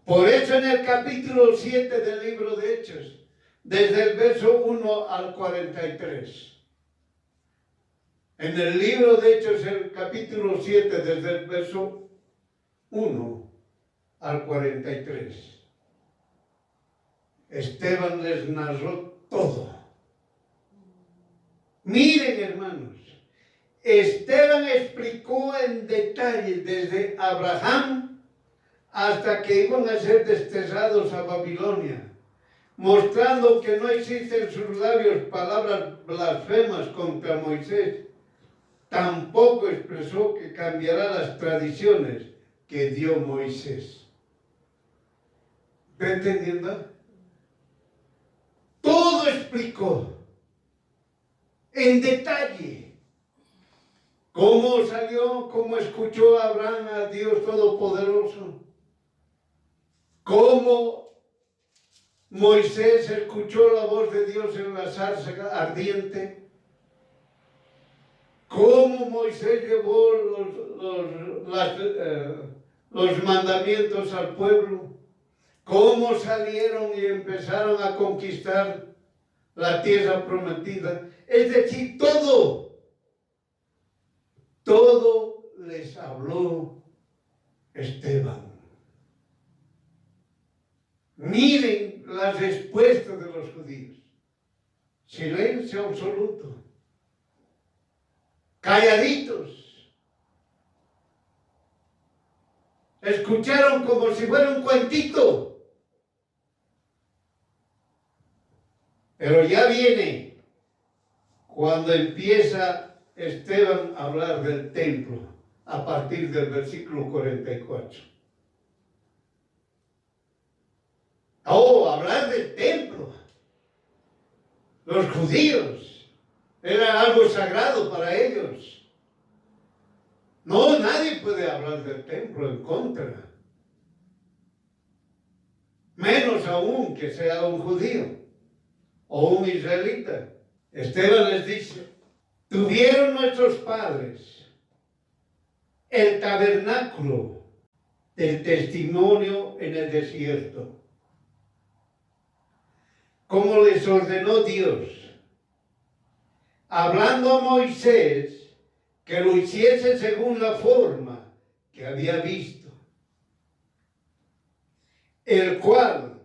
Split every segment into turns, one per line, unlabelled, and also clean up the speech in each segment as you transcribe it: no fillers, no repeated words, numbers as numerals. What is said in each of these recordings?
Por eso en el capítulo 7 del libro de Hechos, desde el verso 1 al 43. En el libro de Hechos, el capítulo 7, desde el verso 1 al 43. Esteban les narró todo. Miren, hermanos, Esteban explicó en detalle desde Abraham hasta que iban a ser desterrados a Babilonia, mostrando que no existen en sus labios palabras blasfemas contra Moisés. Tampoco expresó que cambiará las tradiciones que dio Moisés. ¿Está entendiendo? Todo explicó en detalle cómo salió, cómo escuchó Abraham a Dios Todopoderoso, cómo Moisés escuchó la voz de Dios en la zarza ardiente, cómo Moisés llevó los mandamientos al pueblo, cómo salieron y empezaron a conquistar la tierra prometida. Es decir, todo les habló Esteban. Miren la respuesta de los judíos. Silencio absoluto. Calladitos. Escucharon como si fuera un cuentito. Pero ya viene cuando empieza Esteban a hablar del templo, a partir del versículo 44. Hablar del templo. Los judíos, era algo sagrado para ellos. No, nadie puede hablar del templo en contra. Menos aún que sea un judío o un israelita. Esteban les dice, tuvieron nuestros padres el tabernáculo del testimonio en el desierto, como les ordenó Dios, hablando a Moisés que lo hiciese según la forma que había visto, el cual,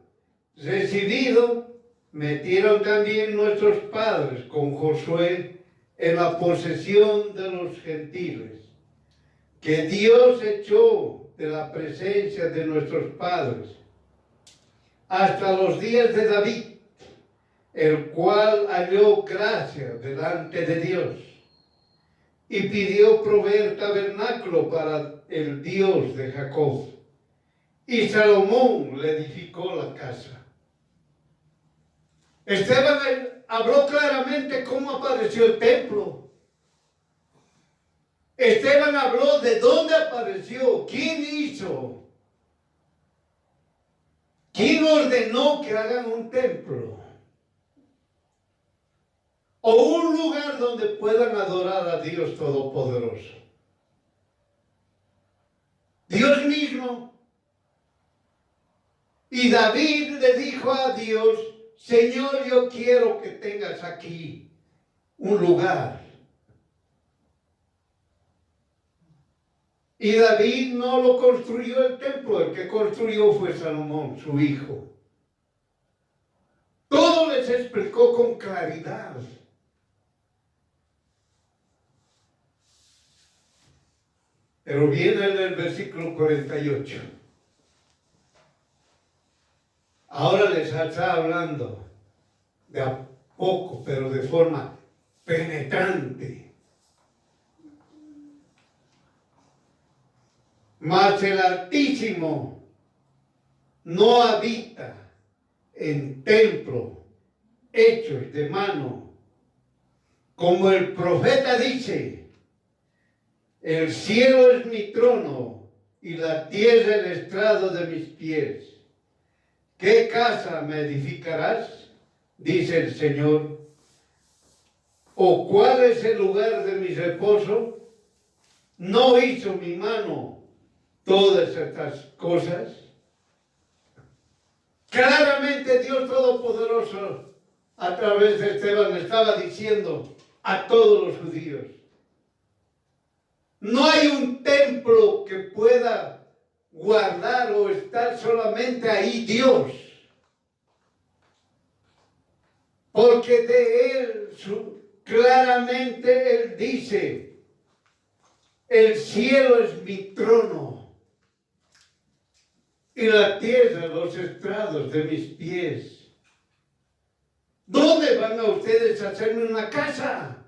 recibido, metieron también nuestros padres con Josué en la posesión de los gentiles, que Dios echó de la presencia de nuestros padres hasta los días de David, el cual halló gracia delante de Dios y pidió proveer tabernáculo para el Dios de Jacob. Y Salomón le edificó la casa. Esteban habló claramente cómo apareció el templo. Esteban habló de dónde apareció, quién hizo, quién ordenó que hagan un templo o un lugar donde puedan adorar a Dios Todopoderoso. Dios mismo. Y David le dijo a Dios, Señor, yo quiero que tengas aquí un lugar. Y David no lo construyó el templo, el que construyó fue Salomón, su hijo. Todo les explicó con claridad. Pero viene en el versículo 48. Ahora les está hablando de a poco, pero de forma penetrante. Mas el Altísimo no habita en templo hechos de mano, como el profeta dice, el cielo es mi trono y la tierra el estrado de mis pies. ¿Qué casa me edificarás? Dice el Señor. ¿O cuál es el lugar de mi reposo? ¿No hizo mi mano todas estas cosas? Claramente Dios Todopoderoso a través de Esteban estaba diciendo a todos los judíos: no hay un templo que pueda guardar o estar solamente ahí Dios, porque de Él claramente Él dice: el cielo es mi trono y la tierra los estrados de mis pies. ¿Dónde van a ustedes a hacerme una casa?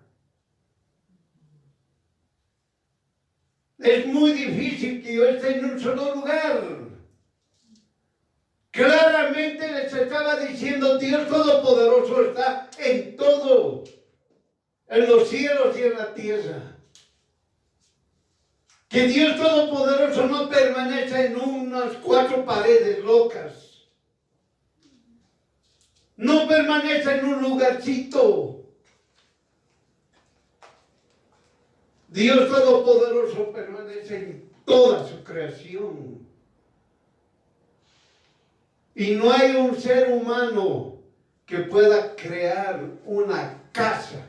Es muy difícil que yo esté en un solo lugar. Claramente les estaba diciendo: Dios Todopoderoso está en todo, en los cielos y en la tierra. Que Dios Todopoderoso no permanece en unas 4 paredes locas. No permanece en un lugarcito. Dios Todopoderoso permanece en toda su creación. Y no hay un ser humano que pueda crear una casa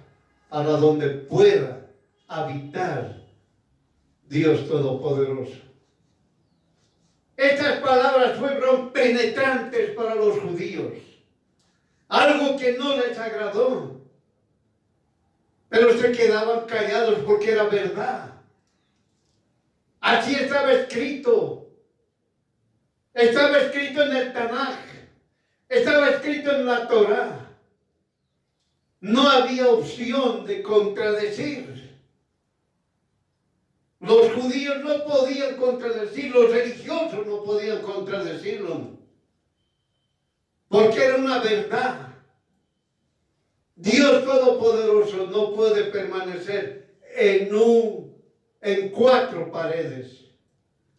para donde pueda habitar Dios Todopoderoso. Estas palabras fueron penetrantes para los judíos. Algo que no les agradó. Pero se quedaban callados porque era verdad. Así estaba escrito. Estaba escrito en el Tanaj. Estaba escrito en la Torá. No había opción de contradecir. Los judíos no podían contradecir, los religiosos no podían contradecirlo. Porque era una verdad. Dios Todopoderoso no puede permanecer en 4 paredes.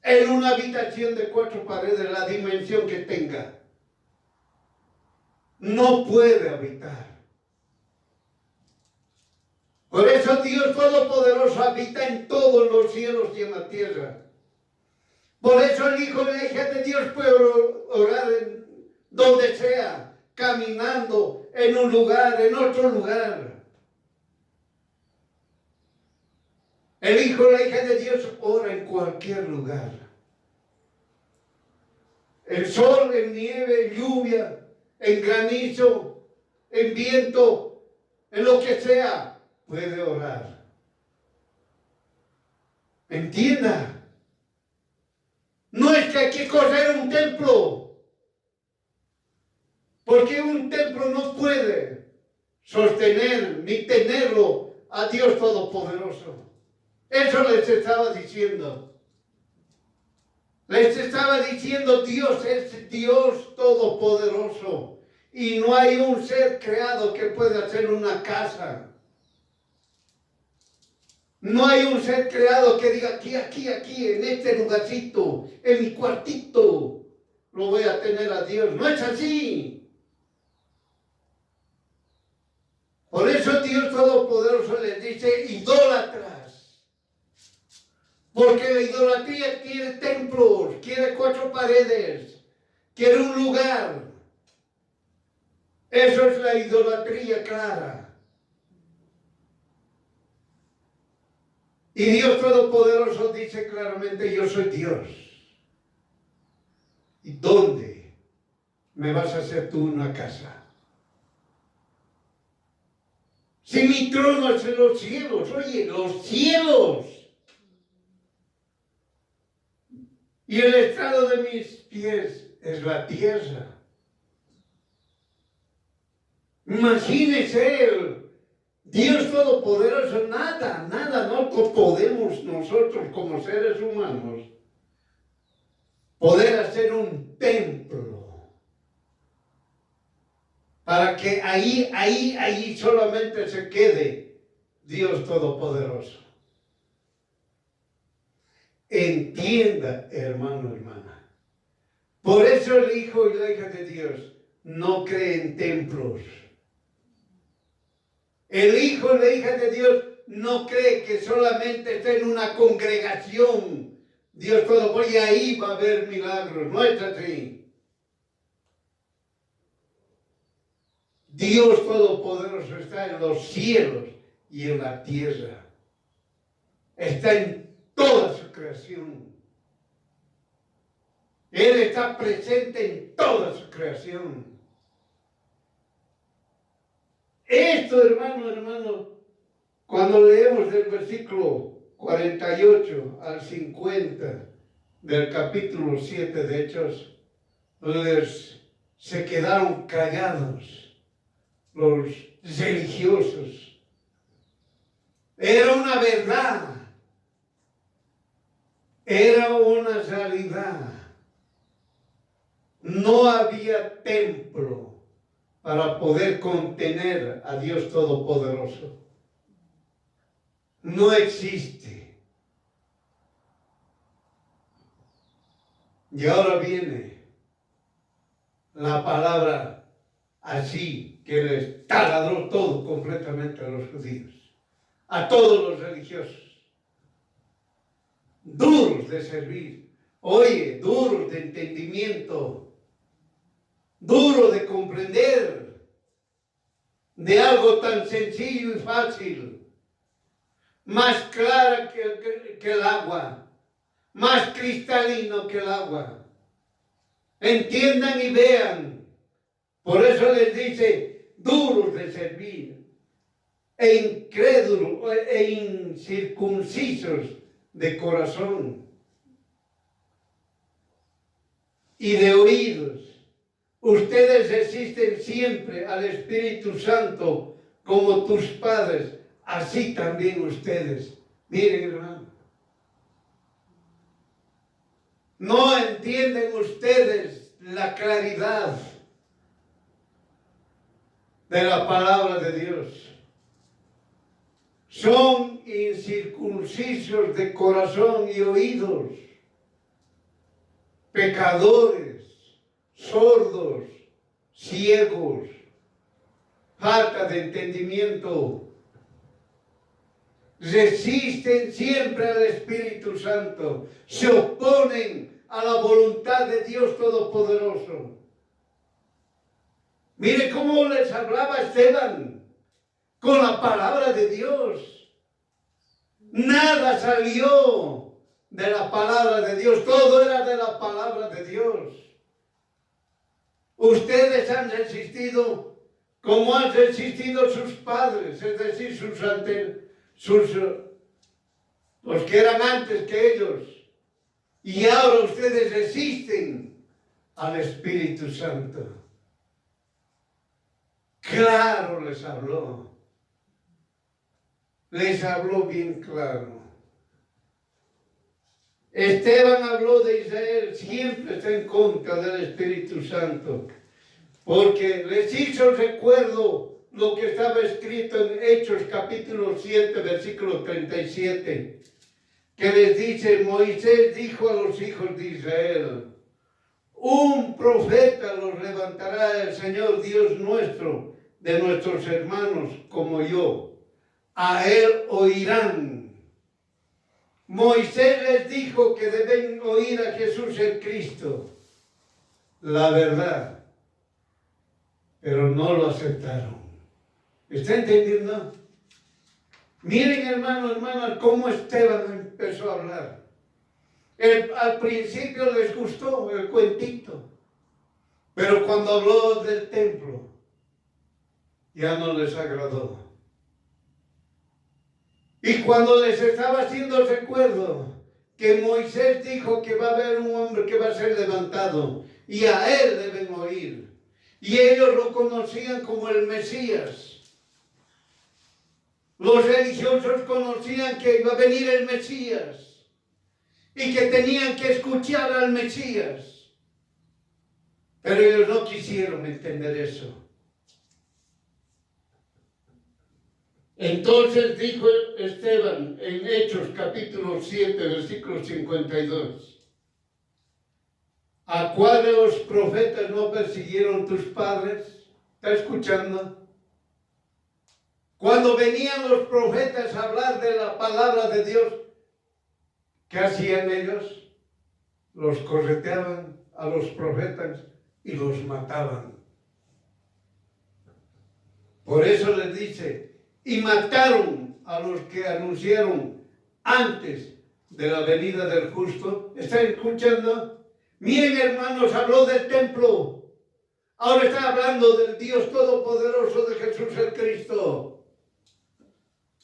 En una habitación de 4 paredes, la dimensión que tenga. No puede habitar. Por eso Dios Todopoderoso habita en todos los cielos y en la tierra. Por eso el Hijo y la hija de Dios puede orar en donde sea, caminando, en un lugar, en otro lugar. El Hijo y la hija de Dios ora en cualquier lugar. En sol, en nieve, en lluvia, en granizo, en viento, en lo que sea. Puede orar. Entienda. No es que hay que correr un templo. Porque un templo no puede sostener ni tenerlo a Dios Todopoderoso. Eso les estaba diciendo. Les estaba diciendo: Dios es Dios Todopoderoso. Y no hay un ser creado que pueda hacer una casa. No hay un ser creado que diga: aquí, en este lugarcito, en mi cuartito, lo voy a tener a Dios. No es así. Por eso Dios Todopoderoso les dice: idólatras. Porque la idolatría quiere templos, quiere 4 paredes, quiere un lugar. Eso es la idolatría clara. Y Dios Todopoderoso dice claramente: yo soy Dios. ¿Y dónde me vas a hacer tú una casa? Si mi trono es en los cielos, oye, los cielos. Y el estrado de mis pies es la tierra. Imagínese el Dios Todopoderoso, nada no podemos nosotros como seres humanos poder hacer un templo para que ahí solamente se quede Dios Todopoderoso. Entienda, hermano, hermana. Por eso el Hijo y la hija de Dios no creen en templos. El Hijo y la hija de Dios no cree que solamente está en una congregación Dios Todopoderoso y ahí va a haber milagros. No es así. Dios Todopoderoso está en los cielos y en la tierra. Está en toda su creación. Él está presente en toda su creación. Esto, hermano, cuando leemos del versículo 48 al 50 del capítulo 7 de Hechos, se quedaron callados los religiosos. Era una verdad, era una realidad. No había templo para poder contener a Dios Todopoderoso. No existe. Y ahora viene la palabra así que les taladró todo completamente a los judíos, a todos los religiosos, duros de servir, oye, duros de entendimiento, duro de comprender de algo tan sencillo y fácil, más clara que el agua, más cristalino que el agua. Entiendan y vean. Por eso les dice, duros de servir, e incrédulos, e incircuncisos de corazón y de oídos. Ustedes resisten siempre al Espíritu Santo como tus padres, así también ustedes. Miren, hermano, no entienden ustedes la claridad de la palabra de Dios. Son incircuncisos de corazón y oídos, pecadores, sordos, ciegos, falta de entendimiento. Resisten siempre al Espíritu Santo, se oponen a la voluntad de Dios Todopoderoso. Mire cómo les hablaba Esteban con la palabra de Dios. Nada salió de la palabra de Dios, todo era de la palabra de Dios. Ustedes han resistido como han resistido sus padres, es decir, los que eran antes que ellos. Y ahora ustedes resisten al Espíritu Santo. Claro les habló. Les habló bien claro. Esteban habló de Israel, siempre está en contra del Espíritu Santo, porque les hizo recuerdo lo que estaba escrito en Hechos capítulo 7, versículo 37, que les dice, Moisés dijo a los hijos de Israel, un profeta los levantará el Señor Dios nuestro, de nuestros hermanos como yo, a él oirán. Moisés les dijo que deben oír a Jesús el Cristo, la verdad, pero no lo aceptaron. ¿Está entendiendo? Miren, hermanas, cómo Esteban empezó a hablar. Al principio les gustó el cuentito, pero cuando habló del templo, ya no les agradó. Y cuando les estaba haciendo el recuerdo que Moisés dijo que va a haber un hombre que va a ser levantado y a él deben oír, y ellos lo conocían como el Mesías. Los religiosos conocían que iba a venir el Mesías y que tenían que escuchar al Mesías, pero ellos no quisieron entender eso. Entonces dijo Esteban en Hechos capítulo 7, versículo 52, ¿a cuál de los profetas no persiguieron tus padres? ¿Está escuchando? Cuando venían los profetas a hablar de la palabra de Dios, ¿qué hacían ellos? Los correteaban a los profetas y los mataban. Por eso les dice, y mataron a los que anunciaron antes de la venida del justo. ¿Están escuchando? Miren, hermanos, habló del templo. Ahora está hablando del Dios Todopoderoso de Jesús el Cristo.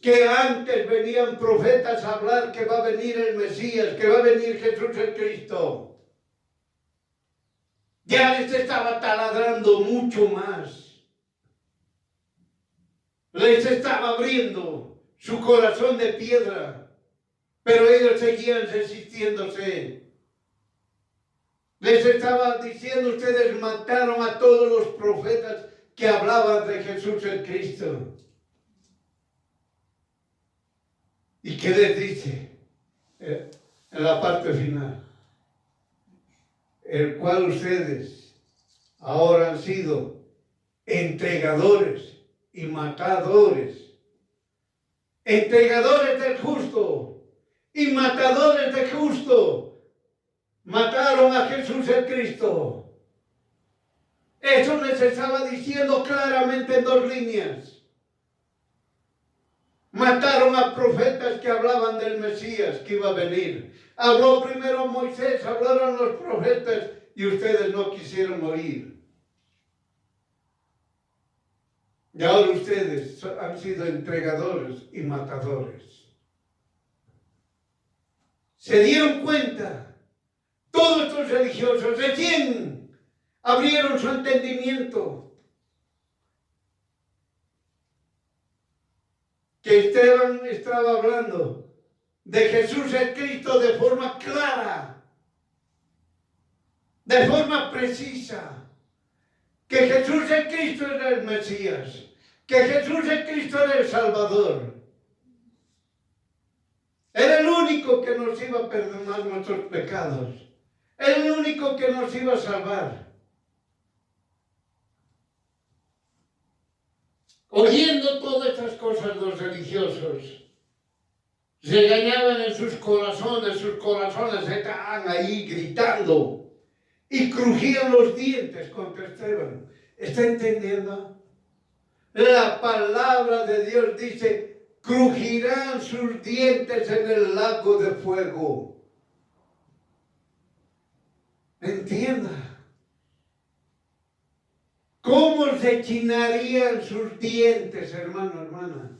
Que antes venían profetas a hablar que va a venir el Mesías, que va a venir Jesús el Cristo. Ya les estaba taladrando mucho más. Les estaba abriendo su corazón de piedra, pero ellos seguían resistiéndose. Les estaba diciendo, ustedes mataron a todos los profetas que hablaban de Jesús el Cristo. ¿Y qué les dice en la parte final? El cual ustedes ahora han sido entregadores y matadores. Entregadores del justo y matadores del justo. Mataron a Jesús el Cristo. Eso les estaba diciendo claramente en 2 líneas. Mataron a profetas que hablaban del Mesías que iba a venir. Habló primero Moisés, hablaron los profetas y ustedes no quisieron oír. Y ahora ustedes han sido entregadores y matadores. Se dieron cuenta, todos estos religiosos, recién abrieron su entendimiento. Que Esteban estaba hablando de Jesús el Cristo de forma clara, de forma precisa, que Jesús el Cristo era el Mesías, que Jesús el Cristo era el Salvador. Era el único que nos iba a perdonar nuestros pecados, el único que nos iba a salvar. Oyendo todas estas cosas los religiosos, regañaban en sus corazones estaban ahí gritando y crujían los dientes contra Esteban. ¿Está entendiendo? La palabra de Dios dice, crujirán sus dientes en el lago de fuego. Entienda. ¿Cómo se chinarían sus dientes, hermano, hermana?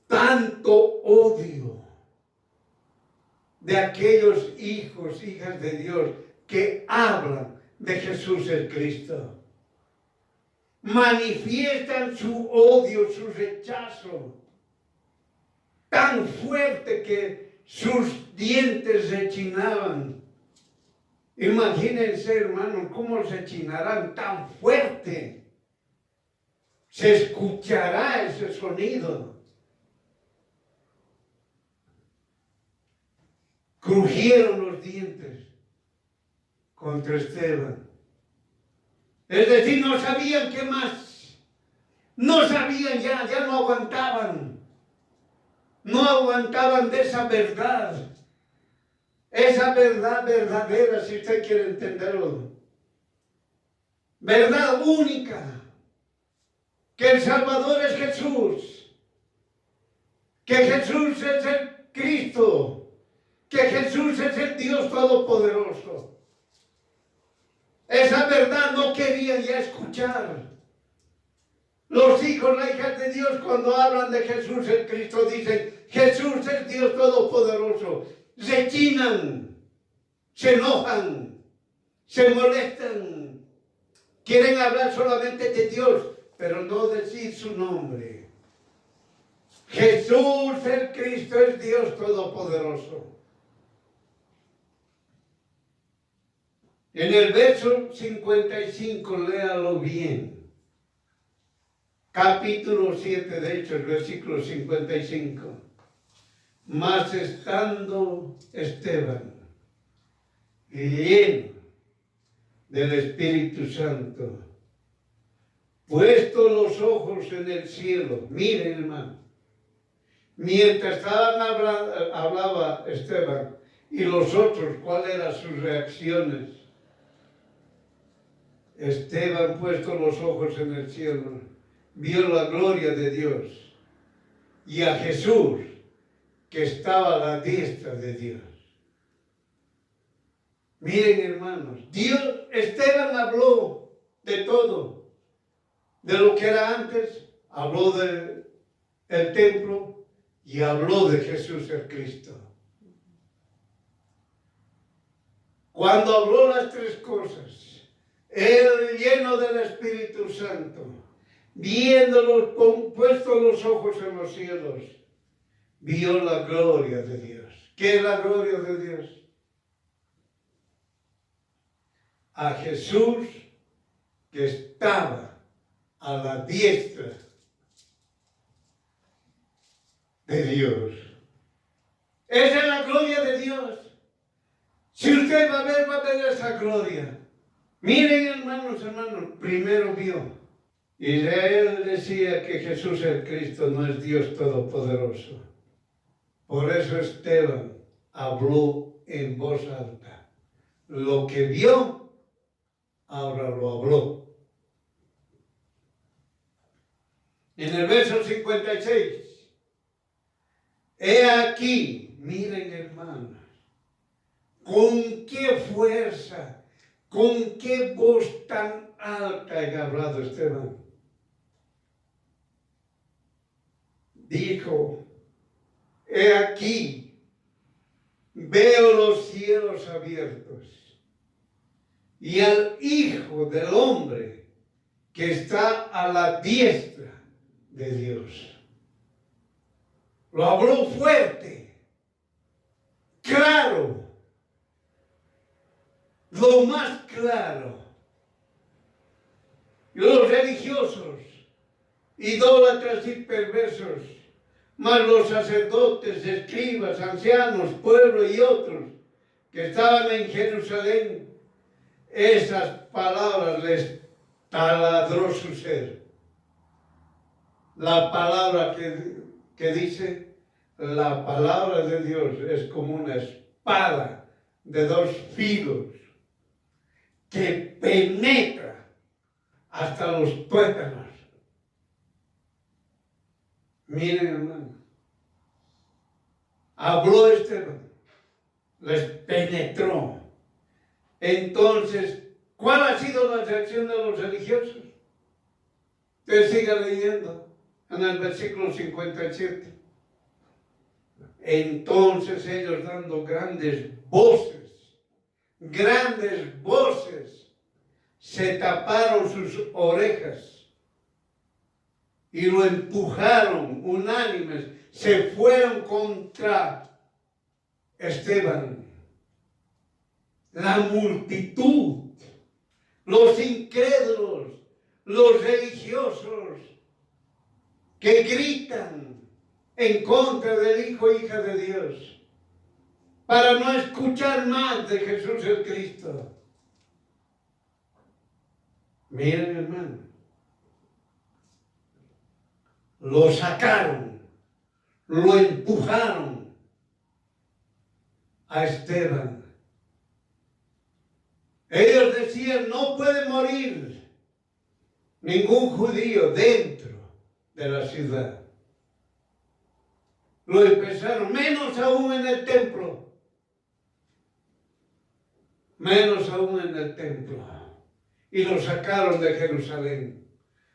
Tanto odio de aquellos hijos, hijas de Dios que hablan de Jesús el Cristo. Manifiestan su odio, su rechazo, tan fuerte que sus dientes rechinaban. Imagínense, hermano, cómo se chinarán tan fuerte. Se escuchará ese sonido. Crujieron los dientes contra Esteban. Es decir, no sabían qué más. No sabían ya no aguantaban. No aguantaban de esa verdad. Esa verdad verdadera, si usted quiere entenderlo. Verdad única. Que el Salvador es Jesús. Que Jesús es el Cristo. Que Jesús es el Dios Todopoderoso. Esa verdad no querían ya escuchar. Los hijos, las hijas de Dios, cuando hablan de Jesús el Cristo, dicen, Jesús es Dios Todopoderoso. Rechinan, se enojan, se molestan, quieren hablar solamente de Dios, pero no decir su nombre. Jesús el Cristo es Dios Todopoderoso. En el verso 55, léalo bien. Capítulo 7 de Hechos, versículo 55. Mas estando Esteban lleno del Espíritu Santo, puesto los ojos en el cielo, miren, hermano, mientras hablaba Esteban y los otros, ¿cuáles eran sus reacciones? Esteban puesto los ojos en el cielo, vio la gloria de Dios y a Jesús que estaba a la diestra de Dios. Miren, hermanos, Esteban habló de todo, de lo que era antes, habló del templo y habló de Jesús el Cristo. Cuando habló las tres cosas, él lleno del Espíritu Santo, viéndolos, puesto los ojos en los cielos, vio la gloria de Dios. ¿Qué es la gloria de Dios? A Jesús que estaba a la diestra de Dios. Esa es la gloria de Dios. Si usted va a ver esa gloria. Miren, hermanos, primero vio. Israel decía que Jesús el Cristo no es Dios Todopoderoso. Por eso Esteban habló en voz alta. Lo que vio, ahora lo habló. En el verso 56. He aquí, miren, hermanos, con qué fuerza, con qué voz tan alta ha hablado Esteban. Dijo, he aquí, veo los cielos abiertos y al Hijo del Hombre que está a la diestra de Dios. Lo habló fuerte, claro, lo más claro. Y los religiosos, idólatras y perversos, más los sacerdotes, escribas, ancianos, pueblo y otros que estaban en Jerusalén, esas palabras les taladró su ser. La palabra que dice, la palabra de Dios es como una espada de dos filos que penetra hasta los tuétanos. Miren, hermano, habló Esteban, les penetró. Entonces, ¿cuál ha sido la reacción de los religiosos? Usted siga leyendo en el versículo 57. Entonces ellos dando grandes voces, se taparon sus orejas y lo empujaron unánimes, se fueron contra Esteban. La multitud, los incrédulos, los religiosos que gritan en contra del Hijo e Hija de Dios para no escuchar más de Jesús el Cristo. Miren, hermano, lo sacaron, lo empujaron a Esteban. Ellos decían, no puede morir ningún judío dentro de la ciudad. Lo empezaron, menos aún en el templo. Menos aún en el templo. Y lo sacaron de Jerusalén,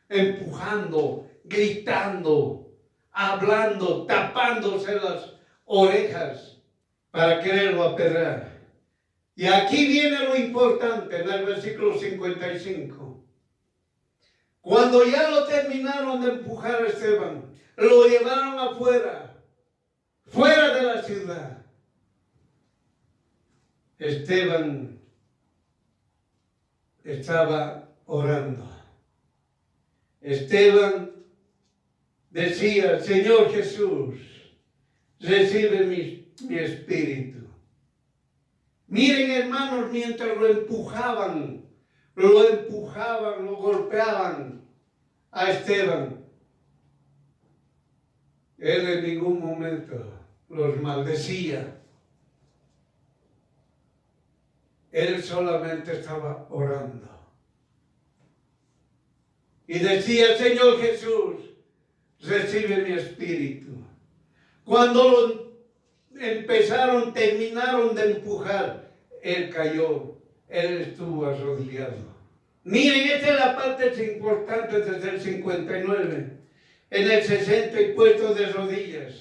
empujando, gritando, hablando, tapándose las orejas para quererlo apedrear. Y aquí viene lo importante en el versículo 55. Cuando ya lo terminaron de empujar a Esteban, lo llevaron afuera, fuera de la ciudad. Esteban estaba orando. Esteban decía, Señor Jesús, recibe mi espíritu. Miren, hermanos, mientras lo empujaban, lo golpeaban a Esteban. Él en ningún momento los maldecía. Él solamente estaba orando. Y decía, Señor Jesús, recibe mi espíritu. Cuando terminaron de empujar, él cayó, él estuvo arrodillado. Miren, esta es la parte importante desde el 59. En el 60 y puesto de rodillas,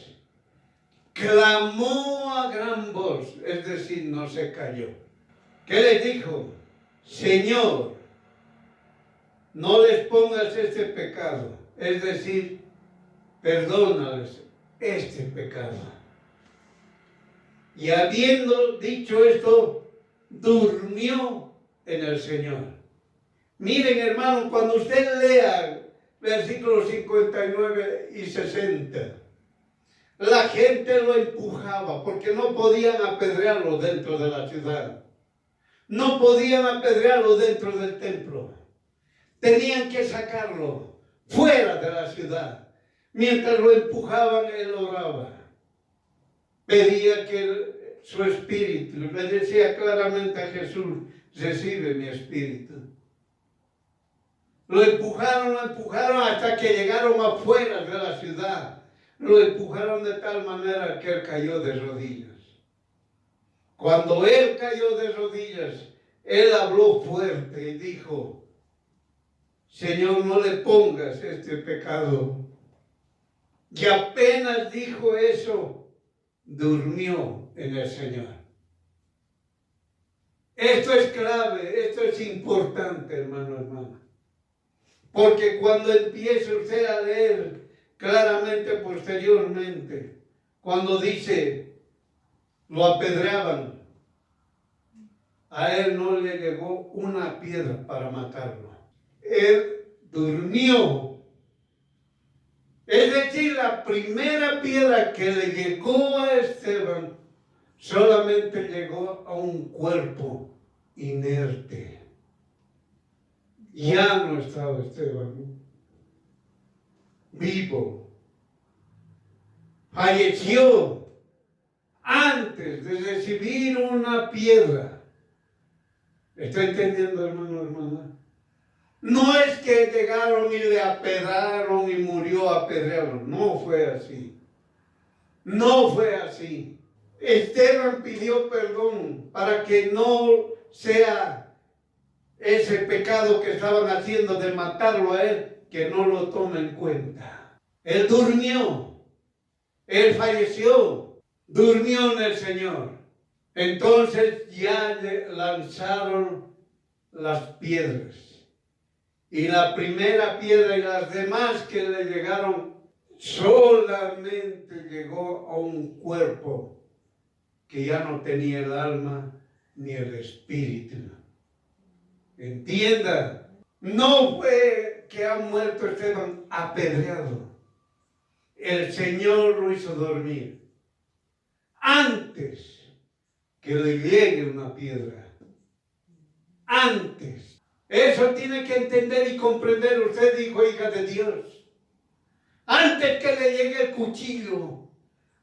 clamó a gran voz, es decir, no se cayó. ¿Qué les dijo? Señor, no les pongas este pecado, es decir, perdónales este pecado. Y habiendo dicho esto, durmió en el Señor. Miren, hermano, cuando usted lea versículos 59 y 60, la gente lo empujaba porque no podían apedrearlo dentro de la ciudad. No podían apedrearlo dentro del templo. Tenían que sacarlo fuera de la ciudad. Mientras lo empujaban, él oraba. Pedía que su espíritu, le decía claramente a Jesús, recibe mi espíritu. Lo empujaron hasta que llegaron afuera de la ciudad. Lo empujaron de tal manera que él cayó de rodillas. Cuando él cayó de rodillas, él habló fuerte y dijo, Señor, no le pongas este pecado. Y apenas dijo eso, durmió en el Señor. Esto es clave, esto es importante, hermano. Porque cuando empiece usted a leer claramente posteriormente, cuando dice, lo apedreaban, a él no le llegó una piedra para matarlo. Él durmió. Es decir, la primera piedra que le llegó a Esteban solamente llegó a un cuerpo inerte. Ya no estaba Esteban vivo. Falleció antes de recibir una piedra. ¿Está entendiendo, hermana? No es que llegaron y le apedraron y murió apedreado. No fue así. No fue así. Esteban pidió perdón para que no sea ese pecado que estaban haciendo de matarlo a él, que no lo tome en cuenta. Él durmió. Él falleció. Durmió en el Señor. Entonces ya le lanzaron las piedras. Y la primera piedra y las demás que le llegaron, solamente llegó a un cuerpo que ya no tenía el alma ni el espíritu. Entienda, no fue que ha muerto Esteban apedreado. El Señor lo hizo dormir antes que le llegue una piedra. Antes. Eso tiene que entender y comprender usted, hijo, hija de Dios. Antes que le llegue el cuchillo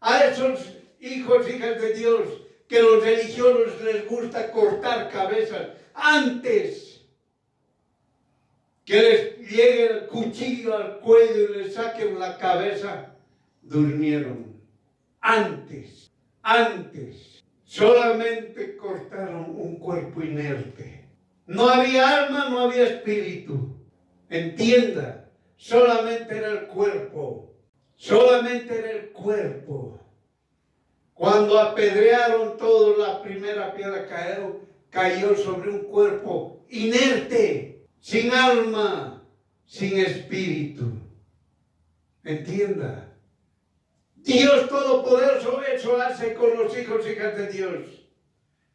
a esos hijos, hijas de Dios, que los religiosos les gusta cortar cabezas, antes que les llegue el cuchillo al cuello y les saquen la cabeza, durmieron. Antes, solamente cortaron un cuerpo inerte. No había alma, no había espíritu. Entienda, solamente era el cuerpo. Solamente era el cuerpo. Cuando apedrearon todos, la primera piedra cayó sobre un cuerpo inerte, sin alma, sin espíritu. Entienda. Dios Todopoderoso eso hace con los hijos y hijas de Dios.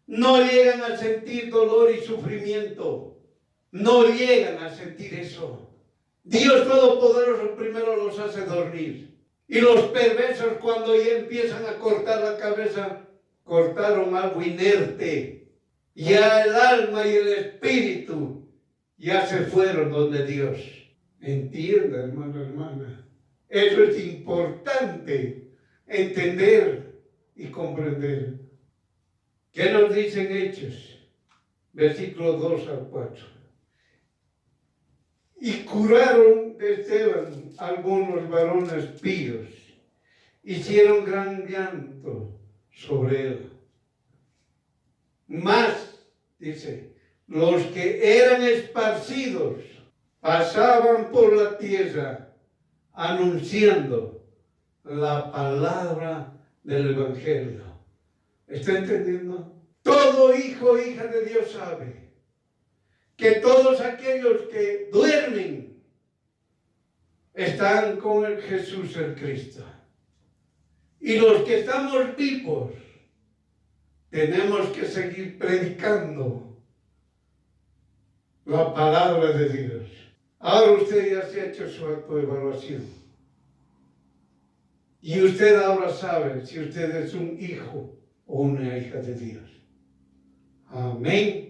No llegan a sentir dolor y sufrimiento. No llegan a sentir eso. Dios Todopoderoso primero los hace dormir. Y los perversos, cuando ya empiezan a cortar la cabeza, cortaron algo inerte. Ya el alma y el espíritu ya se fueron donde Dios. Entienda, hermana. Eso es importante entender y comprender. ¿Qué nos dicen Hechos? Versículos 2 al 4. y curaron de Esteban algunos varones píos. Hicieron gran llanto sobre él. Mas, dice, los que eran esparcidos pasaban por la tierra anunciando la palabra del Evangelio. ¿Está entendiendo? Todo hijo o hija de Dios sabe que todos aquellos que duermen están con el Jesús el Cristo. Y los que estamos vivos tenemos que seguir predicando la palabra de Dios. Ahora usted ya se ha hecho su autoevaluación. Y usted ahora sabe si usted es un hijo o una hija de Dios. Amén.